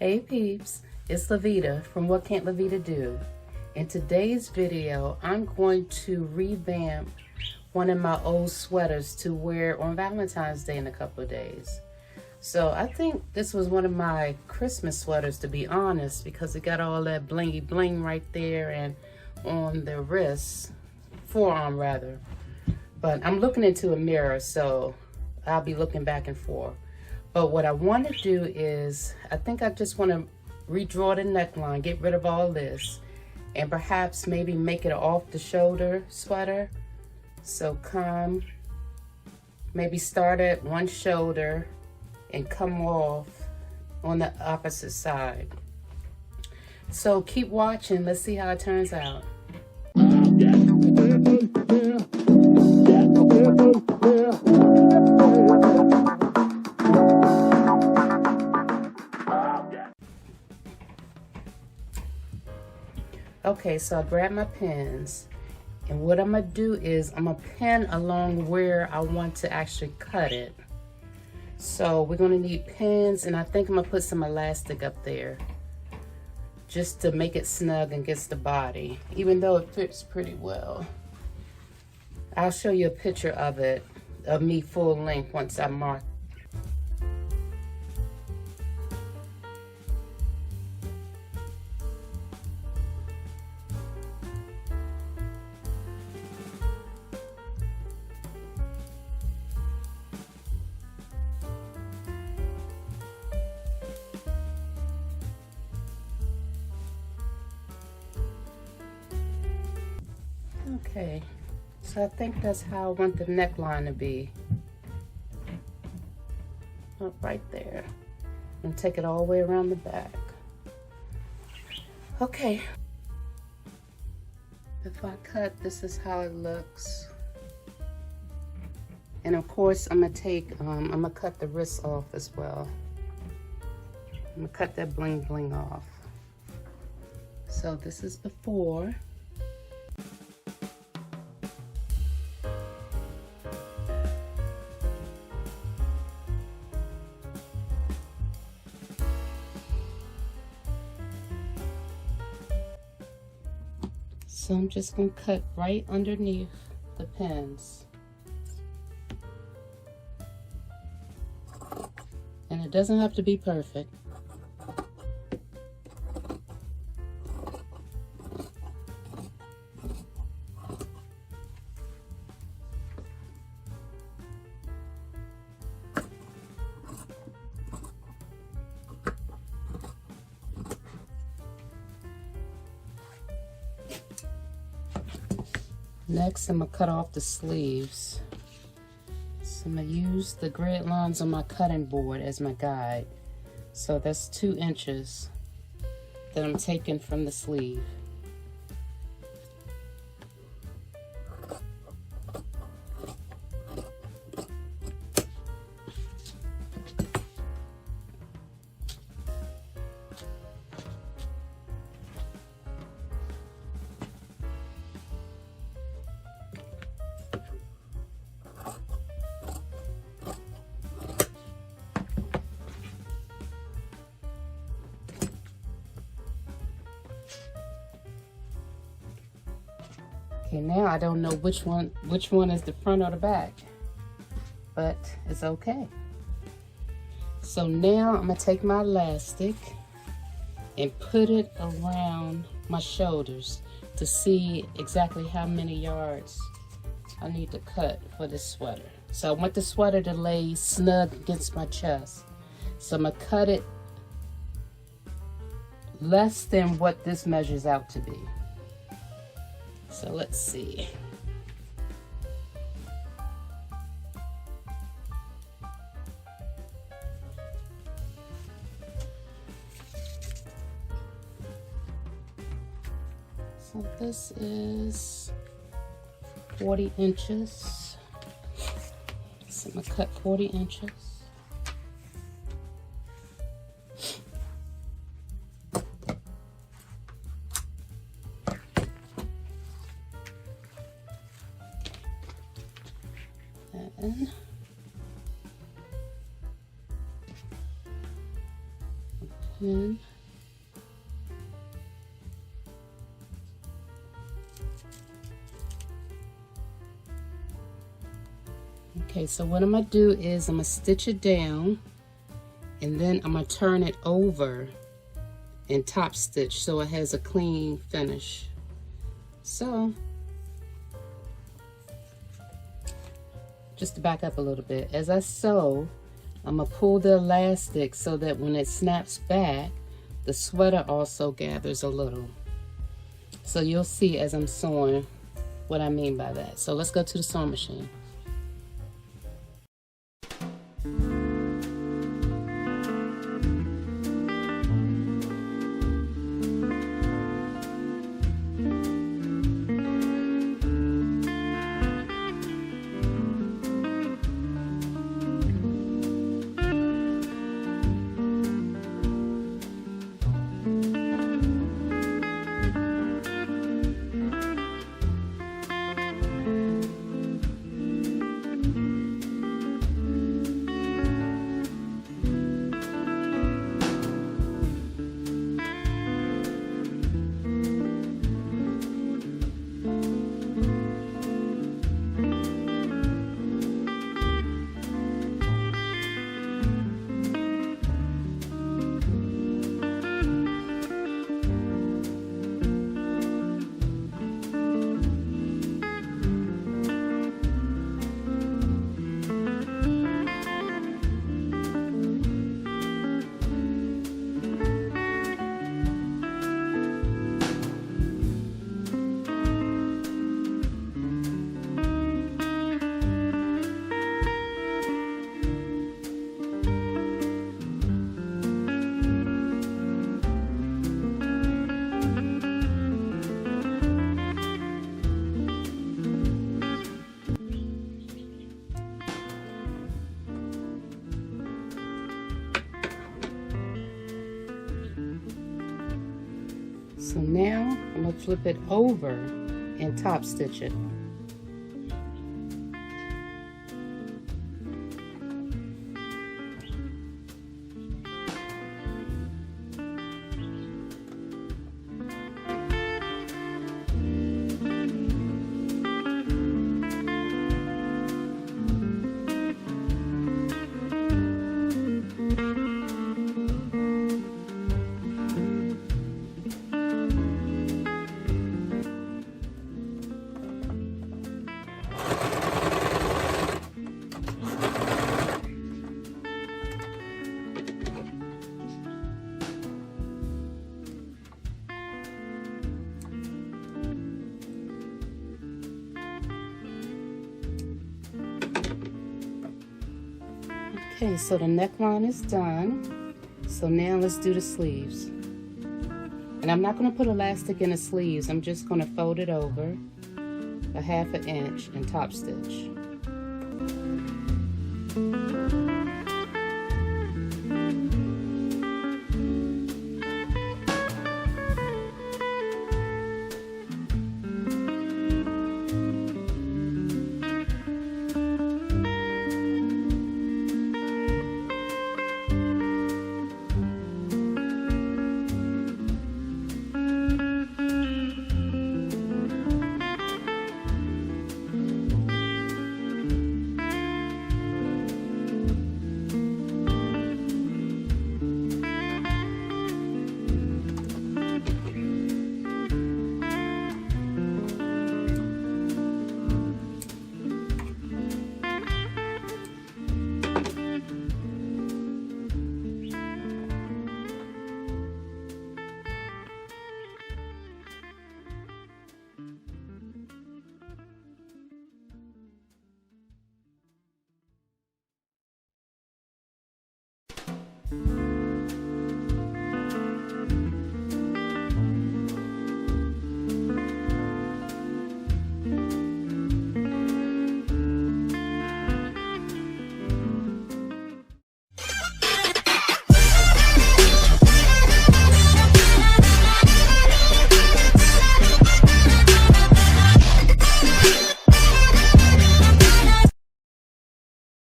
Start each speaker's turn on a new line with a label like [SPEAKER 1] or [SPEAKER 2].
[SPEAKER 1] Hey peeps, it's LaVeeda from What Can't LaVeeda Do. In today's video, I'm going to revamp one of my old sweaters to wear on Valentine's Day in a couple of days. So I think this was one of my Christmas sweaters, to be honest, because it got all that blingy bling right there and on the wrist, forearm rather. But I'm looking into a mirror, so I'll be looking back and forth. But what I want to do is, I think I just want to redraw the neckline, get rid of all this, and perhaps maybe make it an off the shoulder sweater. So come, maybe start at one shoulder and come off on the opposite side. So keep watching, let's see how it turns out. Okay, so I grabbed my pins, and what I'm gonna do is I'm gonna pin along where I want to actually cut it. So we're gonna need pins, and I think I'm gonna put some elastic up there just to make it snug against the body, even though it fits pretty well. I'll show you a picture of it, of me full length once I mark. Okay, so I think that's how I want the neckline to be. Up right there. And take it all the way around the back. Okay. If I cut, this is how it looks. And of course, I'm gonna cut the wrist off as well. I'm gonna cut that bling bling off. So this is before. So I'm just going to cut right underneath the pins. And it doesn't have to be perfect. Next, I'm gonna cut off the sleeves. So I'm gonna use the grid lines on my cutting board as my guide. So that's 2 inches that I'm taking from the sleeve. Okay, now I don't know which one is the front or the back, but it's okay. So now I'm gonna take my elastic and put it around my shoulders to see exactly how many yards I need to cut for this sweater. So I want the sweater to lay snug against my chest. So I'm gonna cut it less than what this measures out to be. So let's see. So this is 40 inches. So I'm gonna cut 40 inches. in. Okay, so what I'm gonna do is I'm gonna stitch it down, and then I'm gonna turn it over and top stitch so it has a clean finish. So just to back up a little bit, as I sew, I'm gonna pull the elastic so that when it snaps back, the sweater also gathers a little. So you'll see as I'm sewing what I mean by that. So let's go to the sewing machine. So now I'm gonna flip it over and top stitch it. Okay, so the neckline is done. So now let's do the sleeves. And I'm not going to put elastic in the sleeves. I'm just going to fold it over a 1/2 inch and top stitch.